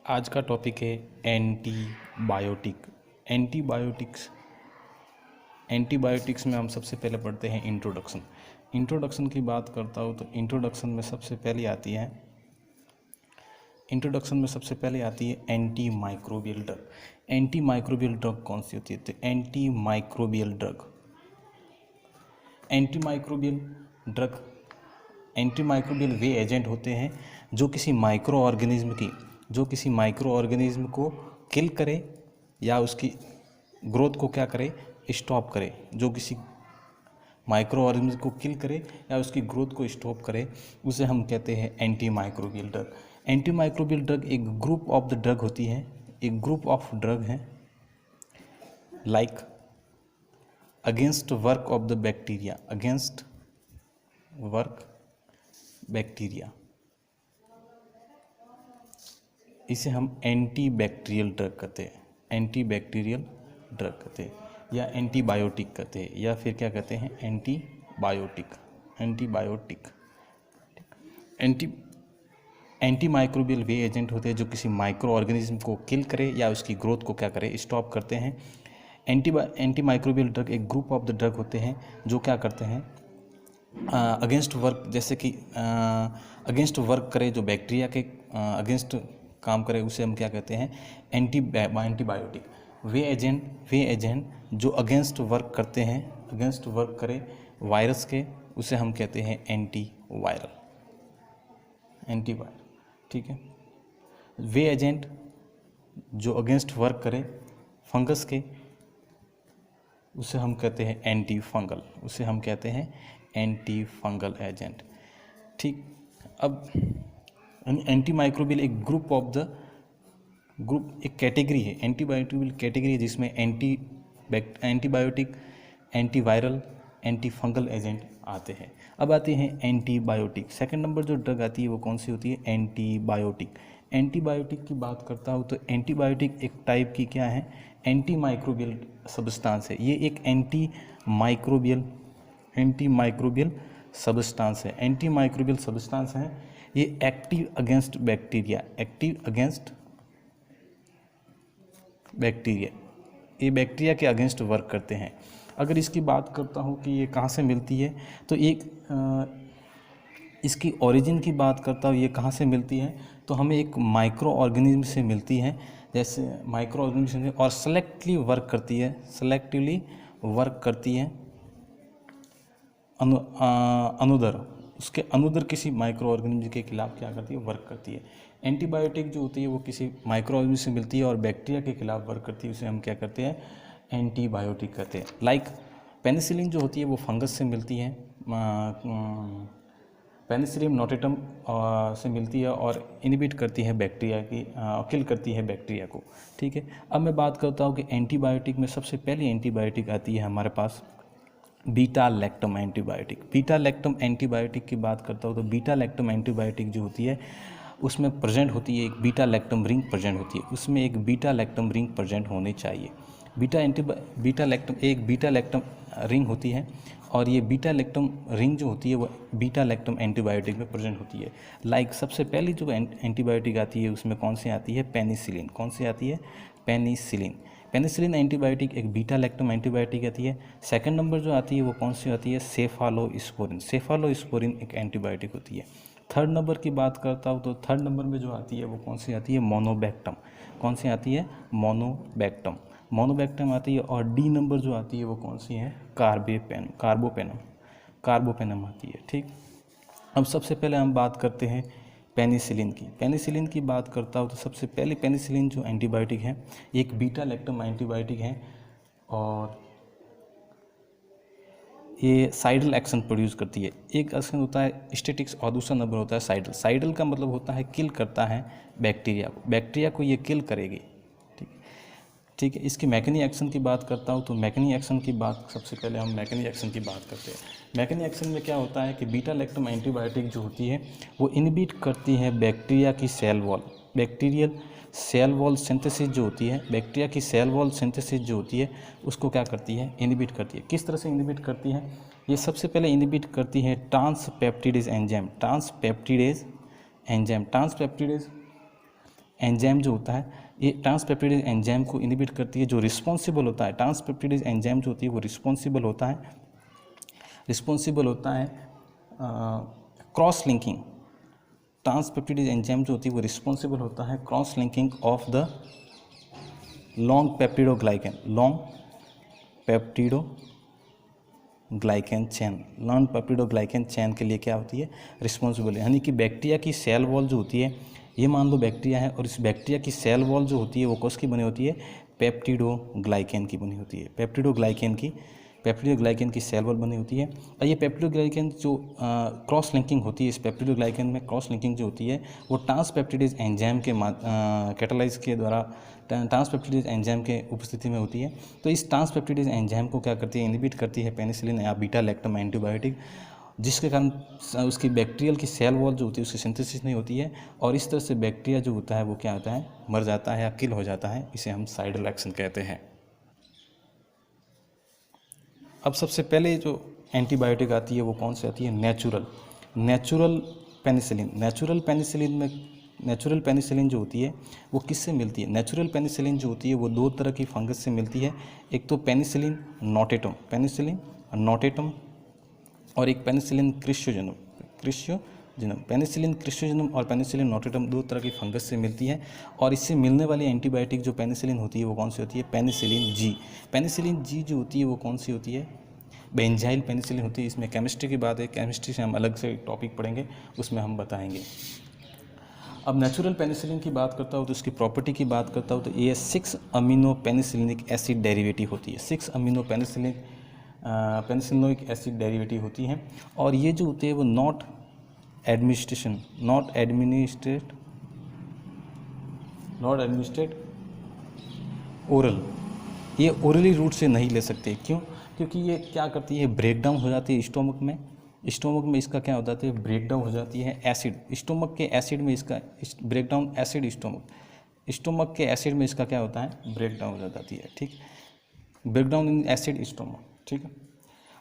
आज का टॉपिक है एंटीबायोटिक। एंटीबायोटिक्स में हम सबसे पहले पढ़ते हैं इंट्रोडक्शन की बात करता हूँ तो इंट्रोडक्शन में सबसे पहले आती है anti microbial drug. Anti microbial drug कौन सी होती है? तो एंटी माइक्रोबियल वे एजेंट होते हैं जो किसी माइक्रो ऑर्गेनिज्म को किल करे या उसकी ग्रोथ को क्या करे, स्टॉप करे। जो किसी माइक्रो ऑर्गेनिज्म को किल करे या उसकी ग्रोथ को स्टॉप करे उसे हम कहते हैं anti microbial drug. Anti microbial drug एक ग्रुप ऑफ द ड्रग होती है, एक ग्रुप ऑफ ड्रग है like against work of the bacteria, इसे हम एंटी बैक्टीरियल ड्रग कहते हैं, या एंटीबायोटिक कहते हैं, या फिर क्या कहते हैं, एंटीबायोटिक। एंटी माइक्रोबियल वे एजेंट होते हैं जो किसी माइक्रो ऑर्गेनिज्म को किल करे या उसकी ग्रोथ को क्या करे, स्टॉप करते हैं। एंटी माइक्रोबियल ड्रग एक ग्रुप ऑफ द ड्रग होते हैं जो क्या करते हैं, अगेंस्ट वर्क, जैसे कि अगेंस्ट वर्क करे, जो बैक्टीरिया के अगेंस्ट काम करे उसे हम क्या कहते हैं, एंटीबायोटिक। वे एजेंट जो अगेंस्ट वर्क करे वायरस के, उसे हम कहते हैं एंटीवायरल। ठीक है। वे एजेंट जो अगेंस्ट वर्क करे फंगस के, उसे हम कहते हैं एंटीफंगल एजेंट। ठीक। अब एंटी माइक्रोबियल एक एक कैटेगरी है, एंटीबायोटिक कैटेगरी है जिसमें एंटीबायोटिक, एंटीवायरल, एंटीफंगल एजेंट आते हैं। अब आते हैं एंटीबायोटिक। सेकंड नंबर जो ड्रग आती है वो कौन सी होती है, एंटीबायोटिक की बात करता हूँ तो एंटीबायोटिक एक टाइप की क्या है, एंटी माइक्रोबियल सब्सटेंस है। ये एक एंटी माइक्रोबियल सब्सटेंस है। ये एक्टिव अगेंस्ट बैक्टीरिया, ये बैक्टीरिया के अगेंस्ट वर्क करते हैं। अगर इसकी बात करता हूँ कि ये कहाँ से मिलती है, तो इसकी ओरिजिन की बात करता हूँ, ये कहाँ से मिलती है, तो हमें एक माइक्रो ऑर्गेनिज्म से मिलती है। जैसे माइक्रो ऑर्गेनिज्म और सेलेक्टिवली वर्क करती है अनुदर किसी माइक्रो ऑर्गेनिज्म के खिलाफ क्या करती है, वर्क करती है। एंटीबायोटिक जो होती है वो किसी माइक्रो ऑर्गेनिज्म से मिलती है और बैक्टीरिया के खिलाफ वर्क करती है, उसे हम क्या करते हैं, एंटीबायोटिक कहते हैं। लाइक पेनिसिलिन जो होती है वो फंगस से मिलती है, पेनिसिलियम नोटेटम से मिलती है और इनहिबिट करती है बैक्टीरिया की, किल करती है बैक्टीरिया को। ठीक है। अब मैं बात करता हूँ कि एंटीबायोटिक में सबसे पहली एंटीबायोटिक आती है हमारे पास बीटा लैक्टम एंटीबायोटिक की बात करता हूँ तो बीटा लैक्टम एंटीबायोटिक जो होती है उसमें प्रेजेंट होती है एक बीटा लैक्टम रिंग प्रेजेंट होती है, उसमें एक बीटा लैक्टम रिंग प्रेजेंट होनी चाहिए। बीटा लैक्टम रिंग होती है और ये बीटा लैक्टम रिंग जो होती है वो बीटा लैक्टम एंटीबायोटिक में प्रेजेंट होती है। लाइक सबसे पहली जो एंटीबायोटिक आती है उसमें कौन सी आती है, पेनिसिलिन एंटीबायोटिक एक बीटा लैक्टम एंटीबायोटिक आती है। सेकंड नंबर जो आती है वो कौन सी आती है, सेफालोस्पोरिन एक एंटीबायोटिक होती है। थर्ड नंबर की बात करता हूँ तो थर्ड नंबर में जो आती है वो कौन सी आती है, मोनोबैक्टम आती है। और डी नंबर जो आती है वो कौन सी है, कार्बोपेनम आती है। ठीक। अब सबसे पहले हम बात करते हैं पेनिसिलिन की बात करता हूँ तो सबसे पहले पेनिसिलिन जो एंटीबायोटिक है एक बीटा लैक्टम एंटीबायोटिक है और ये साइडल एक्शन प्रोड्यूस करती है। एक एक्शन होता है स्टैटिक्स और दूसरा नंबर होता है साइडल का मतलब होता है किल करता है बैक्टीरिया को ये किल करेगी। ठीक है। इसकी मैकेनिक एक्शन की बात करता हूँ तो सबसे पहले हम मैकेनिक एक्शन की बात करते हैं। मैकेनिक एक्शन में क्या होता है कि बीटा लैक्टम एंटीबायोटिक जो होती है वो इनहिबिट करती है बैक्टीरिया की सेल वॉल सिंथेसिस जो होती है, बैक्टीरिया की सेल वॉल सिंथेसिस जो होती है उसको क्या करती है, इनहिबिट करती है। किस तरह से इनहिबिट करती है, ये सबसे पहले इनहिबिट करती है ट्रांसपेप्टिडेज एंजाइम जो होता है ये ट्रांसपेप्टिडेज एंजाइम को इनहिबिट करती है। जो रिस्पॉन्सिबल होता है ट्रांसपेप्टिडेज एंजाइम जो होती है वो रिस्पॉन्सिबल होता है क्रॉस लिंकिंग। ट्रांसपेप्टिडेज एंजाइम जो होती है वो रिस्पॉन्सिबल होता है cross linking of the long peptidoglycan chain के लिए क्या होती है, रिस्पॉन्सिबल है। यानी कि बैक्टीरिया की सेल वॉल जो होती है, ये मान लो बैक्टीरिया है और इस बैक्टीरिया की सेल वॉल जो होती है वो किसकी बनी होती है, पेप्टिडोग्लाइकन की बनी होती है। पेप्टिडोग्लाइकन की सेल वॉल बनी होती है। और ये पेप्टिडोग्लाइकन जो क्रॉस लिंकिंग होती है, इस पेप्टिडोग्लाइकन में क्रॉस लिंकिंग जो होती है वो ट्रांसपेप्टिडेज एंजाइम के कैटालाइज के द्वारा ट्रांसपेप्टिडेज एंजाइम के उपस्थिति में होती है। तो इस ट्रांसपेप्टिडेज एंजाइम को क्या करती है, इनहिबिट करती है पेनिसिलिन या बीटा लैक्टम एंटीबायोटिक, जिसके कारण उसकी बैक्टीरियल की सेल वॉल जो होती है उसकी सिंथेसिस नहीं होती है और इस तरह से बैक्टीरिया जो होता है वो क्या होता है, मर जाता है या किल हो जाता है। इसे हम साइडल एक्शन कहते हैं। अब सबसे पहले जो एंटीबायोटिक आती है वो कौन सी आती है, नेचुरल पेनिसिलिन जो होती है वो किससे मिलती है। नेचुरल पेनिसिलिन जो होती है वो दो तरह की फंगस से मिलती है। एक तो पेनिसिलिन नोटेटम और एक पेनिसिलिन क्रिस्योजेनम। पेनिसिलिन क्रिस्योजेनम और पेनिसिलिन नोटेटम दो तरह की फंगस से मिलती है और इससे मिलने वाली एंटीबायोटिक जो पेनिसिलिन होती है वो कौन सी होती है, पेनिसिलिन जी जो होती है वो कौन सी होती है, बेंजाइल पेनिसिलिन होती है। इसमें केमिस्ट्री की बात है, केमिस्ट्री से हम अलग से टॉपिक पढ़ेंगे, उसमें हम बताएंगे। अब नेचुरल पेनिसिलिन की बात करता हूँ तो इसकी प्रॉपर्टी की बात करता हूँ तो ये 6 अमीनो पेनिसिलिनिक एसिड डेरिवेटिव होती है। 6 अमीनो पेनिसिलिनोइक एसिड डेरिवेटिव होती हैं और ये जो होते हैं वो नॉट एडमिनिस्ट्रेट ओरल, ये ओरली रूट से नहीं ले सकते। क्यों? क्योंकि ये क्या करती है, ब्रेक डाउन हो जाती है स्टोमक में इसका क्या हो जाता है, ब्रेक डाउन हो जाती है एसिड, स्टोमक के एसिड में इसका ब्रेक डाउन एसिड स्टोमक के एसिड में इसका क्या होता है, ब्रेक डाउन हो जाती है। ठीक, break down in acid stomach. ठीक है,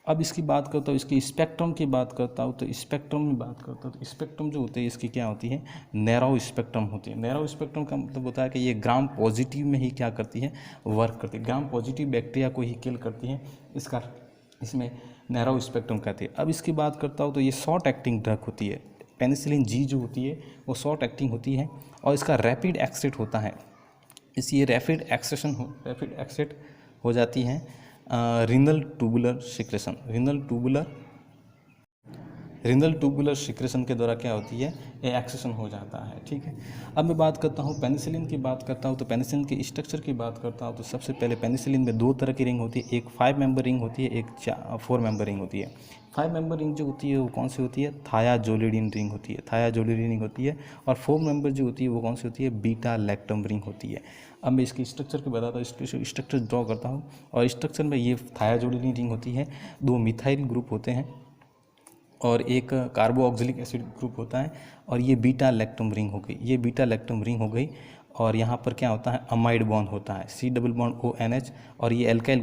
अब इसकी बात करता हूँ, इसकी स्पेक्ट्रम की बात करता हूँ तो स्पेक्ट्रम जो होते हैं इसकी क्या होती है, नैरो स्पेक्ट्रम होती है। नैरो स्पेक्ट्रम का मतलब होता है कि ये ग्राम पॉजिटिव में ही क्या करती है, वर्क करती है, ग्राम पॉजिटिव बैक्टीरिया को ही किल करती है, इसमें नैरो स्पेक्ट्रम कहते हैं। अब इसकी बात करता हूँ तो ये शॉर्ट एक्टिंग ड्रग होती है। पेनिसिलिन जी जो होती है वो शॉर्ट एक्टिंग होती है और इसका रैपिड एक्सेट होता है। इसलिए रैपिड एक्सेट हो जाती है रीनल ट्यूबुलर सिक्रेशन के द्वारा क्या होती है, ये एक्सेशन हो जाता है। ठीक है, अब मैं बात करता हूँ पेनिसिलिन की बात करता हूँ तो पेनिसिलिन के स्ट्रक्चर की बात करता हूँ तो सबसे पहले पेनिसिलिन में दो तरह की रिंग होती है, एक 5 मेंबर रिंग होती है, एक 4 मेंबर रिंग होती है। 5 मेंबर रिंग जो होती है वो कौन सी होती है, थायाजोलिडिन रिंग होती है और 4 मेंबर जो होती है वो कौन सी होती है, बीटा लैक्टम रिंग होती है। अब मैं इसकी स्ट्रक्चर को बताता हूँ, इसकी स्ट्रक्चर ड्रॉ करता हूँ और स्ट्रक्चर में ये थायाजोलिडिन रिंग होती है, 2 मिथाइल ग्रुप होते हैं और एक कार्बो ऑक्सिलिक एसिड ग्रुप होता है और ये बीटा लैक्टम रिंग हो गई और यहाँ पर क्या होता है, अमाइड बॉन्ड होता है, C+ONH और ये एल्काइल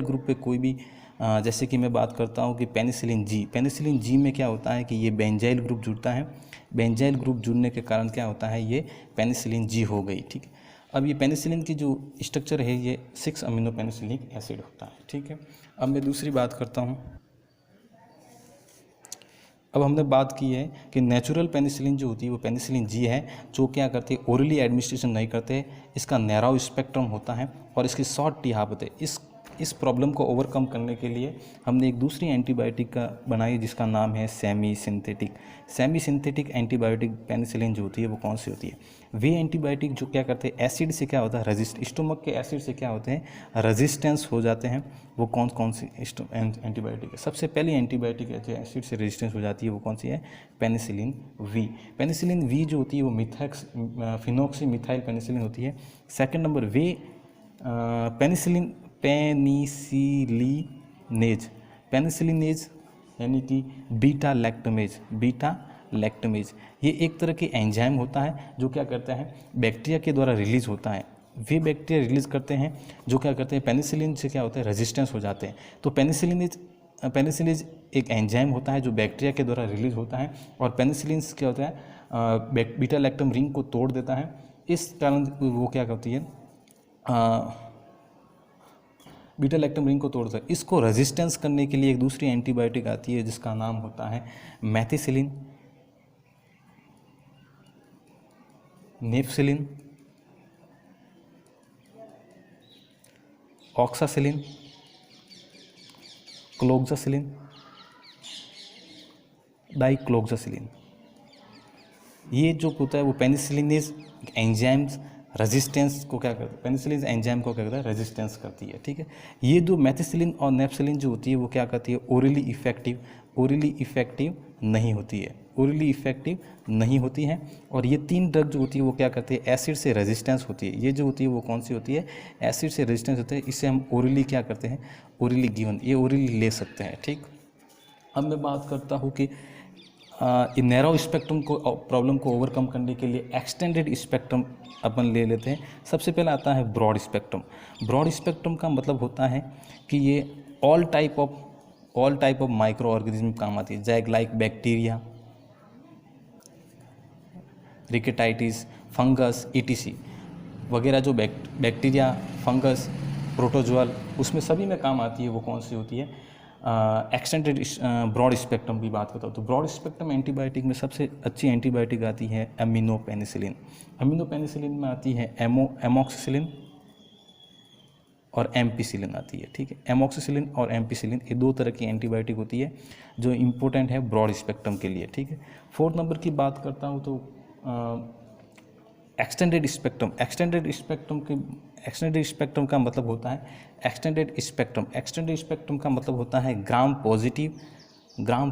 ग्रुप पे कोई भी जैसे कि मैं बात करता हूँ कि पेनिसिलिन जी में क्या होता है कि ये बेंजाइल ग्रुप जुड़ता है, बेंजाइल ग्रुप जुड़ने के कारण क्या होता है, ये पेनिसिलिन जी हो गई। ठीक है, अब ये पेनिसिलिन की जो स्ट्रक्चर है ये 6 अमीनो पेनिसिलिक एसिड होता है। ठीक है, अब मैं दूसरी बात करता हूँ। अब हमने बात की है कि नेचुरल पेनिसिलिन जो होती है वो पेनिसिलिन जी है, जो क्या करते हैं, ओरली एडमिनिस्ट्रेशन नहीं करते, इसका नैरो स्पेक्ट्रम होता है और इसकी शॉर्ट टी-हाफ होते हैं। इस प्रॉब्लम को ओवरकम करने के लिए हमने एक दूसरी एंटीबायोटिक का बनाई जिसका नाम है सेमी सिंथेटिक एंटीबायोटिक पेनिसिलिन जो होती है वो कौन सी होती है, वे एंटीबायोटिक जो क्या करते हैं, एसिड से क्या होता है, स्टोमक के एसिड से क्या होते हैं, रेजिस्टेंस हो जाते हैं। वो कौन सी एंटीबायोटिक है, सबसे पहली एंटीबायोटिक है जो एसिड से रेजिस्टेंस हो जाती है वो कौन सी है, पेनिसिलिन वी जो होती है वो फिनॉक्सी मिथाइल पेनिसिलिन होती है। सेकेंड नंबर वे पेनिसिलिनेज यानी कि बीटा लैक्टमेज, ये एक तरह की एंजाइम होता है जो क्या करता है, बैक्टीरिया के द्वारा रिलीज होता है। वे बैक्टीरिया रिलीज करते हैं जो क्या करते हैं, पेनिसिलिन से क्या होता है, रेजिस्टेंस हो जाते हैं। तो पेनिसिलिनेज एक एंजाइम होता है जो बैक्टीरिया के द्वारा रिलीज होता है और पेनिसिलिन क्या होता है, बीटा लैक्टम रिंग को तोड़ देता है इस कारण वो क्या करती है, बीटा लैक्टम रिंग को तोड़ता है। इसको रेजिस्टेंस करने के लिए एक दूसरी एंटीबायोटिक आती है जिसका नाम होता है मैथिसिलिन, नेफसिलिन, ऑक्सासिलिन, क्लोक्सासिलिन, डाइक्लोक्सासिलिन। ये जो होता है वो पेनिसिलिनेज एंजाइम्स रेजिस्टेंस को क्या करता है, पेनिसिलिन एंजाइम को क्या करता है, रेजिस्टेंस करती है। ठीक है, ये जो मैथिसिलिन और नेफसिलिन जो होती है वो क्या करती है, ओरली इफेक्टिव नहीं होती है, ओरली इफेक्टिव नहीं होती है। और ये तीन ड्रग जो होती है वो क्या करती है, एसिड से रेजिस्टेंस होती है। ये जो होती है वो कौन सी होती है, एसिड से रेजिस्टेंस होती है। इससे हम ओरली क्या करते हैं, ओरली गिवन, ये ओरली ले सकते हैं। ठीक, अब मैं बात करता हूँ कि नैरो स्पेक्ट्रम को प्रॉब्लम को ओवरकम करने के लिए एक्सटेंडेड स्पेक्ट्रम अपन ले लेते हैं। सबसे पहला आता है ब्रॉड स्पेक्ट्रम। ब्रॉड स्पेक्ट्रम का मतलब होता है कि ये all type of micro organism काम आती है, जैक like bacteria, rickettsia, fungus, etc वगैरह। जो बैक्टीरिया, फंगस, प्रोटोजोअल, उसमें सभी में काम आती है। वो कौन सी होती है, एक्सटेंडेड ब्रॉड स्पेक्ट्रम की बात करता हूँ तो ब्रॉड स्पेक्ट्रम एंटीबायोटिक में सबसे अच्छी एंटीबायोटिक आती है एमिनोपेनिसिलिन। एमिनोपेनिसिलिन में आती है एमॉक्सिसिलिन और एम्पिसिलिन आती है। ठीक है, एमॉक्सिसिलिन और एम्पिसिलिन ये दो तरह की एंटीबायोटिक होती है जो इम्पोर्टेंट है ब्रॉड स्पेक्ट्रम के लिए। ठीक है, 4 नंबर की बात करता हूँ तो एक्सटेंडेड स्पेक्ट्रम। एक्सटेंडेड स्पेक्ट्रम का मतलब होता है एक्सटेंडेड स्पेक्ट्रम का मतलब होता है ग्राम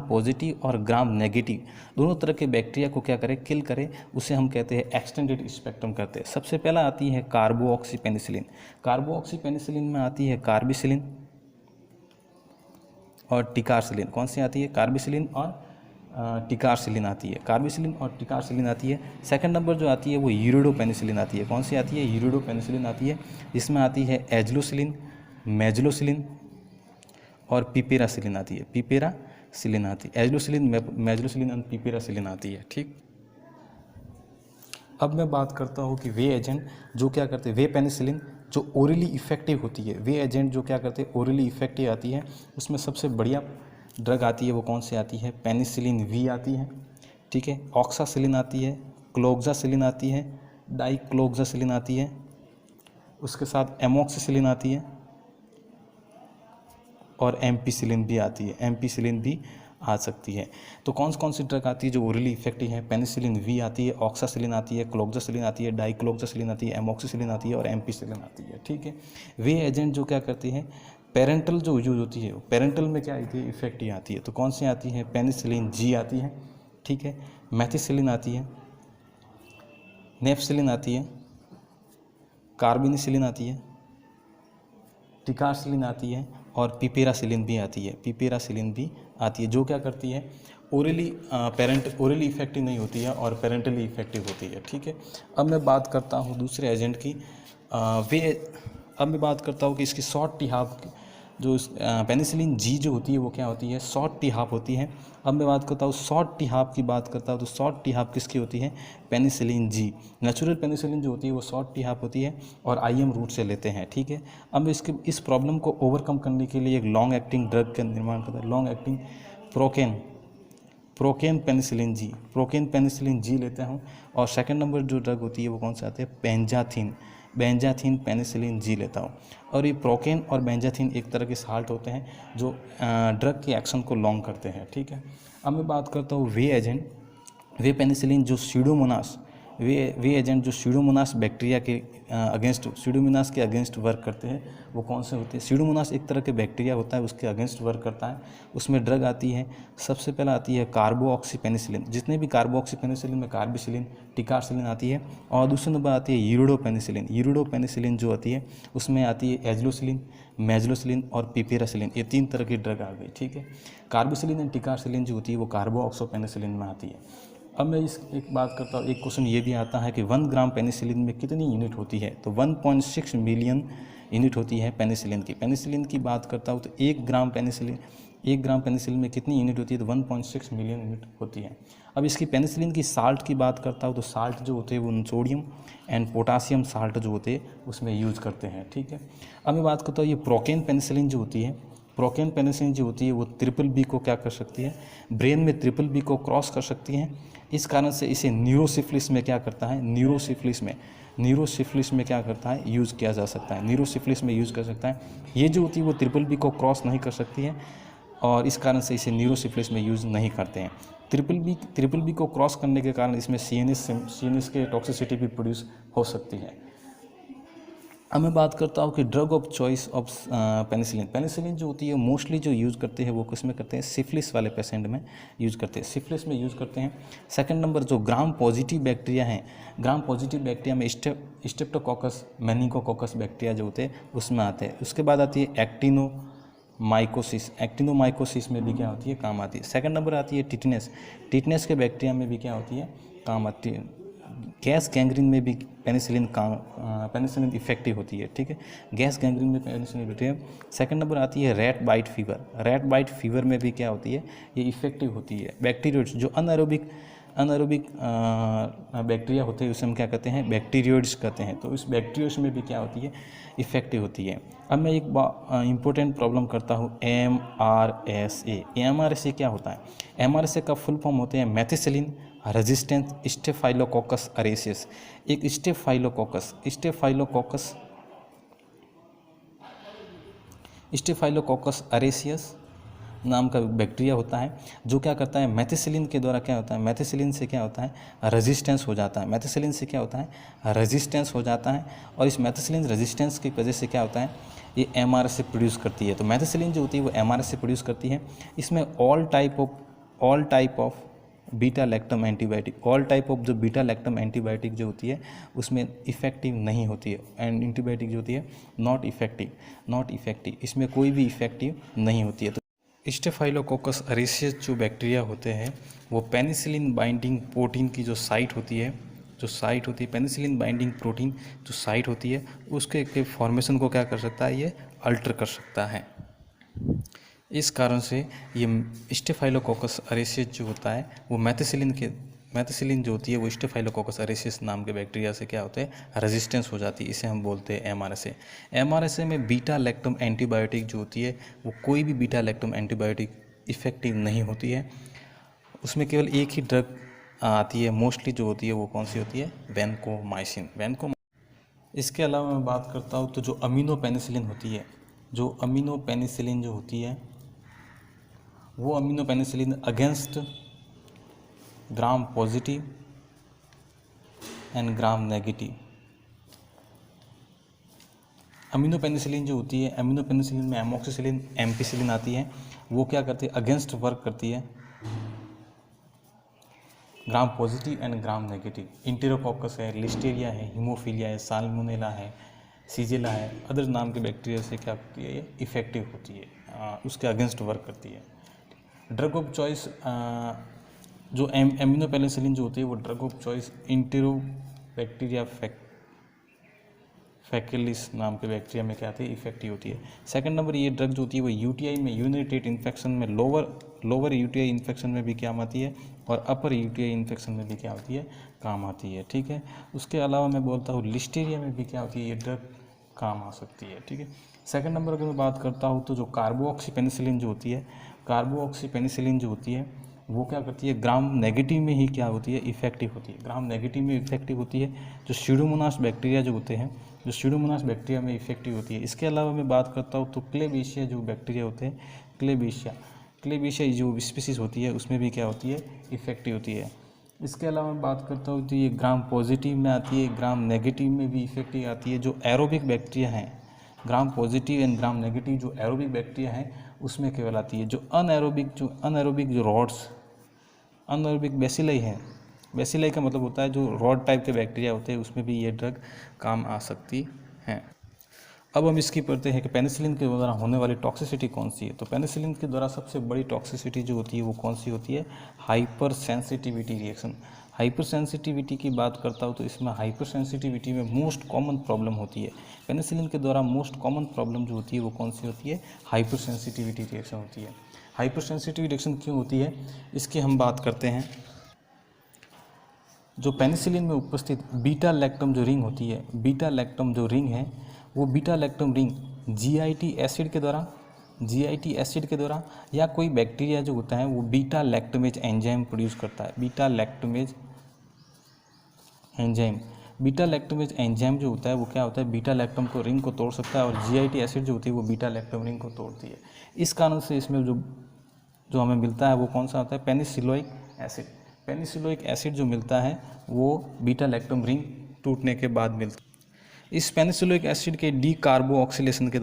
पॉजिटिव और ग्राम नेगेटिव दोनों तरह के बैक्टीरिया को क्या करे, किल करे, उसे हम कहते हैं एक्सटेंडेड स्पेक्ट्रम कहते हैं। सबसे पहला आती है कार्बोऑक्सीपेनिसिलिन। कार्बोऑक्सीपेनिसिलिन में आती है कार्बिसिलिन और टिकारसिलिन। कौन सी आती है, कार्बिसिलिन और टिकारसिलिन आती है, कार्बिसिलिन और टिकारसिलिन आती है। सेकंड नंबर जो आती है वो यूरिडोपेनिसिलिन आती है। कौन सी आती है, यूरिडोपेनिसिलिन आती है, जिसमें आती है एजलोसिलिन, मेजलोसिलिन और पिपेरासिलिन आती है, पिपेरासिलिन आती है, एजलोसिलिन, मेजलोसिलिन और पिपेरासिलिन आती है। ठीक, अब मैं बात करता हूँ कि वे एजेंट जो क्या करते हैं, वे पेनिसिलिन जो ओरली इफेक्टिव होती है, वे एजेंट जो क्या करते हैं ओरली इफेक्टिव आती है, उसमें सबसे बढ़िया ड्रग आती है वो कौन सी आती है, पेनिसिलिन वी आती है। ठीक है, ऑक्सासिलिन आती है, क्लोक्सासिलिन आती है, डाइक्लोक्सासिलिन आती है, उसके साथ एमॉक्सिसिलिन आती है और एम्पिसिलिन भी आती है, एम्पिसिलिन भी आ सकती है। तो कौन सी ड्रग आती है जो ओरली इफेक्टिव है, पेनिसिलिन वी आती है, ऑक्सासिलिन आती है, क्लोक्सासिलिन आती है, डाइक्लोक्सासिलिन आती है, एमॉक्सिसिलिन आती है और एम्पिसिलिन आती है। ठीक है, वे एजेंट जो क्या करती है, पेरेंटल जो यूज होती है, पेरेंटल में क्या आती है, इफेक्टिव आती है। तो कौन सी आती है, पेनिसिलिन जी आती है। ठीक है, मैथिसिलिन आती है, नेफसिलिन आती है, कार्बिनिसिलिन आती है, टिकारसिलिन आती है और पिपेरासिलिन भी आती है, पिपेरासिलिन भी आती है, जो क्या करती है ओरली इफेक्टिव नहीं होती है और पेरेंटली इफेक्टिव होती है। ठीक है, अब मैं बात करता हूँ दूसरे एजेंट की। अब मैं बात करता हूँ कि इसकी शॉर्ट टी हाफ जो पेनिसिलिन जी जो होती है वो क्या होती है, शॉर्ट टी हाफ होती है। अब मैं बात करता हूँ शॉर्ट टी हाफ की बात करता हूँ तो शॉर्ट टी हाफ किसकी होती है, पेनिसिलिन जी। नेचुरल पेनिसिलिन जो होती है वो शॉर्ट टी हाफ होती है और आईएम रूट से लेते हैं। ठीक है, अब इस प्रॉब्लम को ओवरकम करने के लिए एक लॉन्ग एक्टिंग ड्रग का निर्माण करता है, long acting procaine penicillin G लेते हैं। और सेकंड नंबर जो ड्रग होती है वो कौन सा आती है, बेंजाथिन पेनिसिलिन जी लेता हूँ। और ये प्रोकेन और बेंजाथिन एक तरह के साल्ट होते हैं जो ड्रग के एक्शन को लॉन्ग करते हैं। ठीक है, अब मैं बात करता हूँ वे पेनिसिलिन जो सीडोमोनास बैक्टीरिया के सीडोमोनास के अगेंस्ट वर्क करते हैं, वो कौन से होते हैं, सीडोमोनास एक तरह के बैक्टीरिया होता है उसके अगेंस्ट वर्क करता है। उसमें ड्रग आती है, सबसे पहला आती है कार्बोऑक्सीपेनिसिलिन। जितने भी कार्बोऑक्सीपेनिसिलिन में कार्बिसिलिन, टिकारसिलिन आती है। और दूसरे नंबर आती है यूरिडोपेनिसिलिन जो आती है उसमें आती है एजलोसिलिन, मेजलोसिलिन और पिपेरासिलिन, ये 3 तरह की ड्रग आ गई। ठीक है, कार्बिसिलिन एंड टिकारसिलिन जो होती है वो कार्बोऑक्सोपेनिसिलिन में आती है। अब मैं एक बात करता हूँ, एक क्वेश्चन ये भी आता है कि 1 ग्राम पेनिसिलिन में कितनी यूनिट होती है, तो 1.6 मिलियन यूनिट होती है पेनिसिलिन की। पेनिसिलिन की बात करता हूँ तो 1 1 ग्राम पेनिसिलिन में कितनी यूनिट होती है, तो 1.6 मिलियन यूनिट होती है। अब इसकी पेनिसिलिन की साल्ट की बात करता हूँ तो साल्ट जो होते हैं वो सोडियम एंड पोटासियम साल्ट जो होते हैं उसमें यूज़ करते हैं, ठीक है। अब मैं बात करता हूँ ये प्रोकेन पेनिसिलिन जो होती है, प्रोकेन पेनिसिलिन जो होती है वो ट्रिपल बी को क्या कर सकती है, ब्रेन में ट्रिपल बी को क्रॉस कर सकती है। इस कारण से इसे न्यूरोसिफिलिस में क्या करता है, न्यूरोसिफिलिस में क्या करता है, यूज़ किया जा सकता है, न्यूरोसिफिलिस में यूज़ कर सकता है। ये जो होती है वो ट्रिपल बी को क्रॉस नहीं कर सकती है और इस कारण से इसे न्यूरोसिफिलिस में यूज़ नहीं करते हैं। ट्रिपल बी को क्रॉस करने के कारण इसमें सीएनएस के टॉक्सिसिटी भी प्रोड्यूस हो सकती है। अब मैं बात करता हूँ कि drug of choice of penicillin जो होती है मोस्टली जो यूज़ करते हैं वो किस में करते हैं, सिफिलिस वाले पेशेंट में यूज़ करते हैं, सिफिलिस में यूज़ करते हैं। सेकंड नंबर जो ग्राम पॉजिटिव बैक्टीरिया हैं, ग्राम पॉजिटिव बैक्टीरिया में स्ट्रेप्टोकोकस मेनिंगोकोकस बैक्टीरिया जो होते हैं उसमें आते हैं। उसके बाद आती है एक्टिनोमाइकोसिस में भी क्या होती है, काम आती है। सेकंड नंबर आती है टिटनेस के बैक्टीरिया में भी क्या होती है, काम आती है। गैस गैंग्रीन में भी पेनिसिलिन इफेक्टिव होती है, ठीक है, गैस गैंग्रीन में पेनिसिलिन होती है। सेकंड नंबर आती है रैट बाइट फीवर में भी क्या होती है, ये इफेक्टिव होती है। बैक्टीरियोइड्स जो अनएरोबिक बैक्टीरिया होते हैं उसे हम क्या कहते हैं, बैक्टीरियोइड्स कहते हैं। तो इस बैक्टीरियोइड्स में भी क्या होती है, इफेक्टिव होती है। अब मैं एक इंपॉर्टेंट प्रॉब्लम करता हूँ, MRSA क्या होता है। MRSA का फुल फॉर्म होते हैं मैथिसिलिन रेजिस्टेंट स्टेफाइलोकोकस अरेसियस। एक स्टेफाइलोकोकस अरेसियस नाम का बैक्टीरिया होता है जो क्या करता है, मैथिसिलिन के द्वारा क्या होता है, मैथिसिलिन से क्या होता है, रेजिस्टेंस हो जाता है। मैथिसिलिन से क्या होता है, रेजिस्टेंस हो जाता है और इस मैथिसिलिन रेजिस्टेंस की वजह से क्या होता है, ये MRSA प्रोड्यूस करती है। तो मैथिसिलिन जो होती है वो MRSA प्रोड्यूस करती है। इसमें all type of beta lactam antibiotic जो होती है उसमें इफेक्टिव नहीं होती है, एंड एंटीबायोटिक जो होती है नॉट इफेक्टिव, इसमें कोई भी इफेक्टिव नहीं होती है। तो स्टेफाइलोकोकस अरेसियस जो बैक्टीरिया होते हैं वो पेनिसिलिन बाइंडिंग प्रोटीन की जो साइट होती है पेनिसिलिन बाइंडिंग प्रोटीन जो साइट होती है उसके के फॉर्मेशन को क्या कर सकता है, ये अल्टर कर सकता है। इस कारण से ये स्टेफाइलोकोकस अरेसियस जो होता है वो मैथिसिलिन जो होती है वो स्टेफाइलोकोकस अरेसियस नाम के बैक्टीरिया से क्या होते हैं, रेजिस्टेंस हो जाती है। इसे हम बोलते हैं MRSA में बीटा लैक्टम एंटीबायोटिक जो होती है वो कोई भी बीटा लैक्टम एंटीबायोटिक इफेक्टिव नहीं होती है। उसमें केवल एक ही ड्रग आती है मोस्टली जो होती है वो कौन सी होती है, वैनकोमाइसिन। इसके अलावा मैं बात करता हूँ तो जो अमीनो पेनिसिलिन जो होती है वो amino penicillin against gram positive and gram negative. Amino penicillin जो होती है, अमीनो पेनिसिलिन में एमोक्सिसिलिन एम्पिसिलिन आती है, वो क्या करती है, अगेंस्ट वर्क करती है gram positive and gram negative. Enterococcus है, लिस्टेरिया है, हीमोफीलिया है, साल्मोनेला है, सीजेला है, अदर नाम के बैक्टीरिया से क्या होती है, ये इफेक्टिव होती है, उसके अगेंस्ट वर्क करती है। ड्रग ऑफ चॉइस जो एमिनो पेनिसिलिन जो होती है वो ड्रग ऑफ चॉइस इंटेरोबैक्टीरिया फैकेलिस नाम के बैक्टीरिया में क्या आती है, इफेक्टिव होती है। सेकंड नंबर ये ड्रग जो होती है वो यूटीआई में, यूरिनरी इन्फेक्शन में, लोअर यूटीआई इन्फेक्शन में भी काम आती है और अपर यूटीआई इन्फेक्शन में भी क्या होती है, काम आती है, ठीक है। उसके अलावा मैं बोलता हूँ लिस्टेरिया में भी क्या होती है, ये ड्रग काम आ सकती है, ठीक है। सेकंड नंबर अगर मैं बात करता हूँ तो जो कार्बोऑक्सीपेनिसिलिन जो होती है वो क्या करती है, ग्राम नेगेटिव में ही क्या होती है, इफेक्टिव होती है, ग्राम नेगेटिव में इफेक्टिव होती है। जो स्यूडोमोनास बैक्टीरिया जो होते हैं, जो स्यूडोमोनास बैक्टीरिया में इफेक्टिव होती है। इसके अलावा मैं बात करता हूँ तो क्लेबेशिया जो बैक्टीरिया होते हैं, क्लेबेशिया जो स्पीसीज होती है उसमें भी क्या होती है, इफेक्टिव होती है। इसके अलावा मैं बात करता हूँ तो ये ग्राम पॉजिटिव में आती है, ग्राम नेगेटिव में भी इफेक्टिव आती है। जो एरोबिक बैक्टीरिया हैं, gram positive and gram negative जो एरोबिक बैक्टीरिया हैं उसमें केवल आती है। जो अनएरोबिक जो रॉड्स, अनएरोबिक बेसिलाई है, बेसिलाई का मतलब होता है जो रॉड टाइप के बैक्टीरिया होते हैं उसमें भी ये ड्रग काम आ सकती हैं। अब हम इसकी पढ़ते हैं कि पेनिसिलिन के द्वारा होने वाली टॉक्सिसिटी कौन सी है। तो पेनिसिलिन के द्वारा सबसे बड़ी टॉक्सिसिटी जो होती है वो कौन सी होती है, hyper sensitivity reaction. Hyper sensitivity की बात करता हूँ तो इसमें हाइपर सेंसिटिविटी में मोस्ट कॉमन प्रॉब्लम होती है। पेनिसिलिन के द्वारा मोस्ट कॉमन प्रॉब्लम जो होती है वो कौन सी होती है, हाइपर सेंसिटिविटी रिएक्शन होती है। हाइपर सेंसिटिव रिएक्शन क्यों होती है, इसकी हम बात करते हैं। जो पेनिसिलिन में उपस्थित बीटा लैक्टम जो रिंग होती है, बीटा लैक्टम जो रिंग है, वो beta lactam ring GIT acid के द्वारा या कोई बैक्टीरिया जो होता है वो बीटा लैक्टमेज एंजाइम प्रोड्यूस करता है। बीटा लैक्टमेज एंजाइम जो होता है वो क्या होता है, बीटा लैक्टम को रिंग को तोड़ सकता है और जीआईटी एसिड जो होती है वो बीटा लैक्टम रिंग को तोड़ती है। इस कारण से इसमें जो हमें मिलता है वो कौन सा होता है, पेनिसिलोइक एसिड। पेनिसिलोइक एसिड जो मिलता है वो बीटा लैक्टम रिंग टूटने के बाद मिलता है। इस पेनिसिलोइक एसिड के डी कार्बो ऑक्सीलेशन के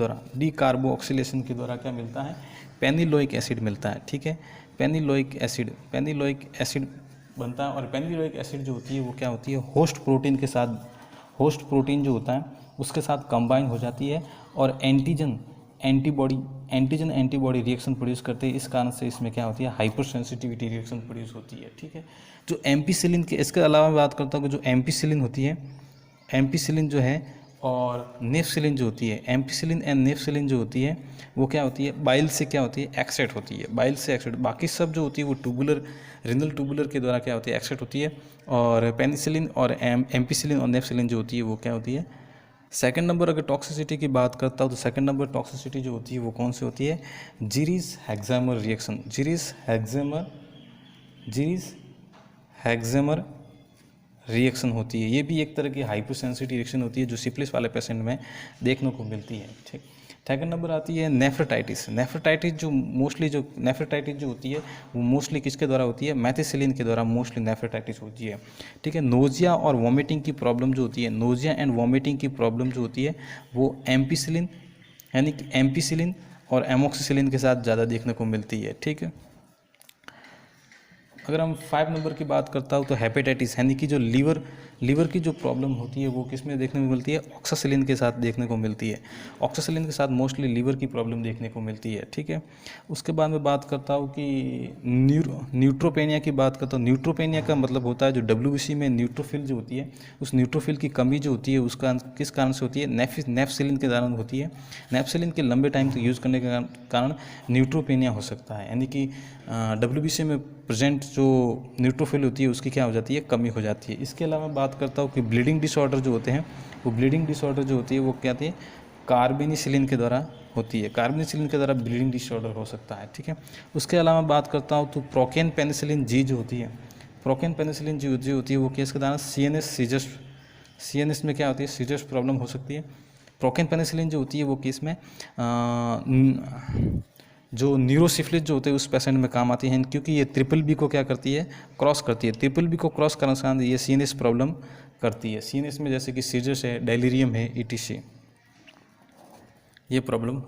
द्वारा क्या मिलता है, पेनिलोइक एसिड मिलता है। ठीक है, पेनिलोइक एसिड बनता है और पेनिलोइक एसिड जो होती है वो क्या होती है, होस्ट प्रोटीन जो होता है उसके साथ कंबाइन हो जाती है और एंटीजन एंटीबॉडी रिएक्शन प्रोड्यूस करते हैं। इस कारण से इसमें क्या होती है, हाइपर सेंसिटिविटी रिएक्शन प्रोड्यूस होती है। ठीक है, जो एम्पीसिलिन के, इसके अलावा मैं बात करता हूँ कि जो एम्पीसिलिन होती है, एम्पीसिलिन जो है और नेफसिलिन जो होती है, एम्पीसिलिन एंड नेफसिलिन जो होती है वो क्या होती है, बाइल से क्या होती है, एक्सेट होती है, बाइल से एक्सेट। बाकी सब जो होती है वो रिनल ट्यूबुलर के द्वारा क्या होती है, एक्सेट होती है। और पेनिसिलिन और एम्पीसिलिन और नेफसिलिन जो होती है वो क्या होती है। सेकंड नंबर अगर टॉक्सिसिटी की बात करता हूँ तो सेकंड नंबर टॉक्सिसिटी जो होती है वो कौन सी होती है, जीरीस हेक्सामेर रिएक्शन। जीरीस हेक्सामेर रिएक्शन होती है। ये भी एक तरह की हाइपर सेंसिटिव रिएक्शन होती है जो सिफिलिस वाले पेशेंट में देखने को मिलती है। ठीक, सेकंड नंबर आती है नेफ्रेटाइटिस। नेफ्रेटाइटिस जो होती है वो मोस्टली किसके द्वारा होती है, मैथिसिलिन के द्वारा मोस्टली नेफ्रेटाइटिस होती है। ठीक है, नोजिया और वॉमिटिंग की प्रॉब्लम जो होती है, नोजिया एंड वॉमिटिंग की प्रॉब्लम जो होती है वो एम्पीसिलिन यानी कि एम्पीसिलिन और एमोक्सिसिलिन के साथ ज़्यादा देखने को मिलती है। ठीक है, अगर हम 5 नंबर की बात करता हूँ तो हेपेटाइटिस यानी कि जो लीवर की जो प्रॉब्लम होती है वो किस में देखने को मिलती है, ऑक्सासिलिन के साथ देखने को मिलती है। ऑक्सासिलिन के साथ मोस्टली लीवर की प्रॉब्लम देखने को मिलती है। ठीक है, उसके बाद मैं बात करता हूँ कि न्यूट्रोपेनिया की बात करता हूँ। न्यूट्रोपेनिया का मतलब होता है जो WBC में न्यूट्रोफिल जो होती है, उस न्यूट्रोफिल की कमी जो होती है उसका किस कारण से होती है, नेफसिलिन के कारण होती है। नेफसिलिन के लंबे टाइम तक यूज़ करने के कारण न्यूट्रोपेनिया हो सकता है, यानी कि WBC में प्रेजेंट जो न्यूट्रोफिल होती है उसकी क्या हो जाती है, कमी हो जाती है। इसके अलावा मैं बात करता हूँ कि ब्लीडिंग डिसऑर्डर जो होते हैं वो होती है वो क्या होती है, कार्बेनिसिलिन के द्वारा होती है। कार्बेनिसिलिन के द्वारा ब्लीडिंग डिसऑर्डर हो सकता है। ठीक है, उसके अलावा बात करता हूँ तो प्रोकेन पेनिसिलिन जी जो होती है, प्रोकेन पेनिसिलिन जी होती है वो केस के द्वारा सीएनएस में क्या होती है, सीजर्स प्रॉब्लम हो सकती है। प्रोकेन पेनिसिलिन जो होती है वो केस में जो न्यूरोसिफिलिस जो होते हैं उस पेशेंट में काम आती हैं, क्योंकि ये BBB को क्या करती है, क्रॉस करती है। BBB को क्रॉस करने से ये सीएनएस प्रॉब्लम करती है। सीएनएस में जैसे कि सीजर्स है, डेलीरियम है, ETC, ये प्रॉब्लम